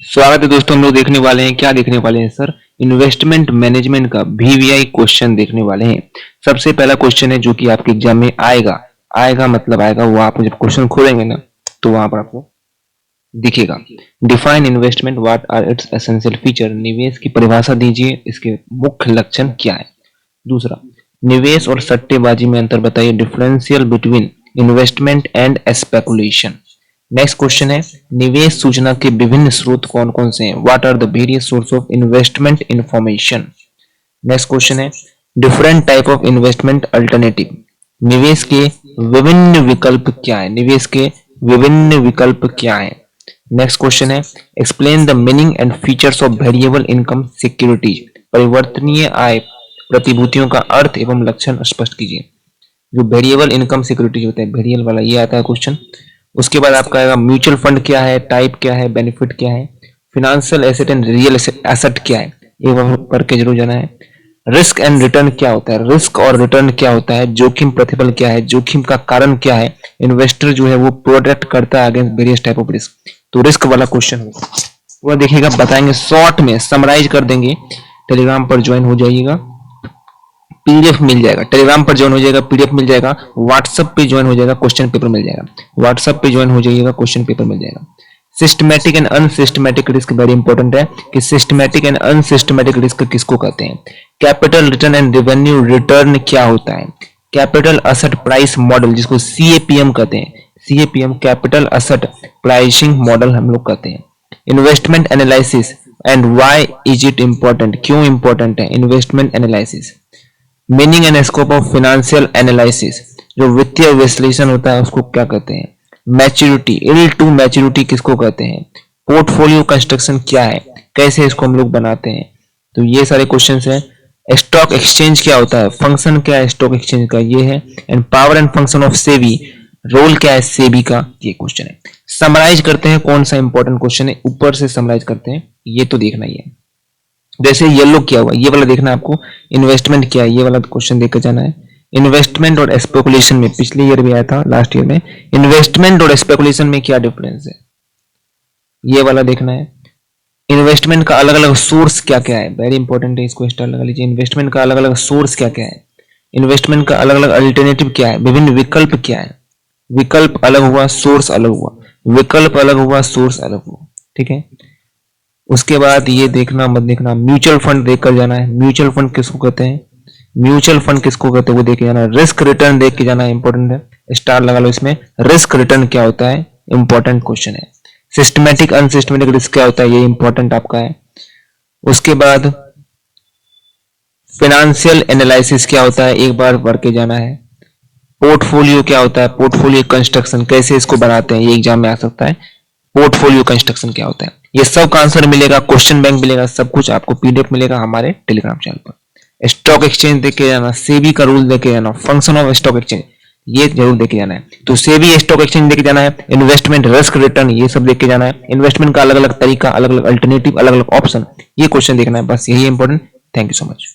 स्वागत है दोस्तों। हम लोग देखने वाले हैं, क्या देखने वाले हैं सर? इन्वेस्टमेंट मैनेजमेंट का वीवीआई क्वेश्चन देखने वाले हैं। सबसे पहला क्वेश्चन है जो कि आपके एग्जाम में आएगा मतलब आएगा, वो आप जब क्वेश्चन खोलेंगे ना तो वहां पर आपको दिखेगा। Define investment, what are its essential feature. निवेश की परिभाषा दीजिए, इसके मुख्य लक्षण क्या है। दूसरा, निवेश और सट्टेबाजी में अंतर बताइए। Differential between investment and speculation. Next question है, निवेश सूचना के विभिन्न स्रोत कौन कौन से हैं। What are the various source of investment information. Next question है, different type of investment alternative. निवेश के विभिन्न विकल्प क्या है। निवेश के विभिन्न विकल्प क्या है। नेक्स्ट क्वेश्चन है, explain the meaning and features of variable income securities. परिवर्तनीय आय प्रतिभूतियों का अर्थ एवं लक्षण स्पष्ट कीजिए। जो वेरिएबल इनकम सिक्योरिटीज होता है, वेरिएबल वाला ये आता है क्वेश्चन। उसके बाद आपका आएगा म्यूचुअल फंड क्या है, टाइप क्या है, बेनिफिट क्या है, financial asset and real asset क्या है, ये पढ़ के जरूर जाना है। रिस्क एंड रिटर्न क्या होता है, रिस्क और रिटर्न क्या होता है, जोखिम प्रतिफल क्या है, जोखिम का कारण क्या है, इन्वेस्टर जो है वो प्रोटेक्ट करता है against various type of risk. तो रिस्क वाला क्वेश्चन होगा, वह देखिएगा, बताएंगे शॉर्ट में, समराइज कर देंगे। टेलीग्राम पर ज्वाइन हो जाइएगा, पीडीएफ मिल जाएगा। टेलीग्राम पर ज्वाइन हो जाएगा, पीडीएफ मिल जाएगा। व्हाट्सएप पे ज्वाइन हो जाएगा, क्वेश्चन पेपर मिल जाएगा। व्हाट्सएप पे ज्वाइन हो जाइएगा, क्वेश्चन पेपर मिल जाएगा। Systematic and unsystematic risk very important है कि सिस्टमैटिक एंड अनसिस्टमैटिक रिस्क किसको कहते हैं। Capital return and revenue return क्या होता है। कैपिटल असेट प्राइस मॉडल, जिसको सीएपीएम कहते हैं, CAPM capital asset pricing model हम लोग कहते हैं। Investment analysis and why is it important, क्यों इंपॉर्टेंट है investment analysis. Meaning and scope of financial analysis, जो वित्तीय विश्लेषण होता है उसको क्या कहते हैं। मैच्योरिटी, इल टू मैच्योरिटी किसको कहते हैं। पोर्टफोलियो कंस्ट्रक्शन क्या है, कैसे इसको हम लोग बनाते हैं। तो ये सारे क्वेश्चंस हैं। स्टॉक एक्सचेंज क्या होता है, फंक्शन क्या है स्टॉक एक्सचेंज का, ये है। And power and function of SEBI, role क्या है सेबी का, ये क्वेश्चन है। समराइज करते हैं, कौन सा इंपॉर्टेंट क्वेश्चन है, ऊपर से समराइज करते हैं, ये तो देखना ही है। जैसे येलो क्या हुआ, ये वाला देखना है आपको। इन्वेस्टमेंट क्या है, ये वाला क्वेश्चन देकर जाना है। इन्वेस्टमेंट और स्पेकुलेशन में पिछले ईयर भी आया था, लास्ट ईयर में। इन्वेस्टमेंट और स्पेकुलेशन में क्या डिफरेंस है, ये वाला देखना है। इन्वेस्टमेंट का अलग अलग सोर्स क्या क्या है, वेरी इंपॉर्टेंट है, इसको स्टार लगा लीजिए। इन्वेस्टमेंट का अलग अलग सोर्स क्या क्या है, इन्वेस्टमेंट का अलग अलग अल्टरनेटिव क्या है, विभिन्न विकल्प क्या है। विकल्प अलग हुआ, सोर्स अलग हुआ, विकल्प अलग हुआ, सोर्स अलग हुआ, ठीक है। उसके बाद ये देखना मत देखना, म्यूचुअल फंड देखकर जाना है। म्यूचुअल फंड किसको कहते हैं, म्यूचुअल फंड किसको कहते हैं वो देख के जाना है। रिस्क रिटर्न देख के जाना है, इंपॉर्टेंट है, स्टार लगा लो इसमें। रिस्क रिटर्न क्या होता है, इंपॉर्टेंट क्वेश्चन है। सिस्टमैटिक अनसिस्टमैटिक रिस्क क्या होता है, ये इंपॉर्टेंट आपका है। उसके बाद फाइनेंशियल एनालिसिस क्या होता है, एक बार पढ़ के जाना है। पोर्टफोलियो क्या होता है, पोर्टफोलियो कंस्ट्रक्शन कैसे इसको बनाते हैं, ये एग्जाम में आ सकता है। पोर्टफोलियो कंस्ट्रक्शन क्या होता है, ये सब का आंसर मिलेगा, क्वेश्चन बैंक मिलेगा, सब कुछ आपको पीडीएफ मिलेगा हमारे टेलीग्राम चैनल पर। स्टॉक एक्सचेंज देख के जाना, सेबी का रूल देख के जाना, फंक्शन ऑफ स्टॉक एक्सचेंज ये जरूर देख के जाना है। तो सेबी स्टॉक एक्सचेंज देख के जाना है, इन्वेस्टमेंट रिस्क रिटर्न ये सब देख के जाना है। इन्वेस्टमेंट का अलग अलग तरीका, अलग अलग अल्टरनेटिव, अलग अलग ऑप्शन, ये क्वेश्चन देखना है, बस यही important. Thank you so much.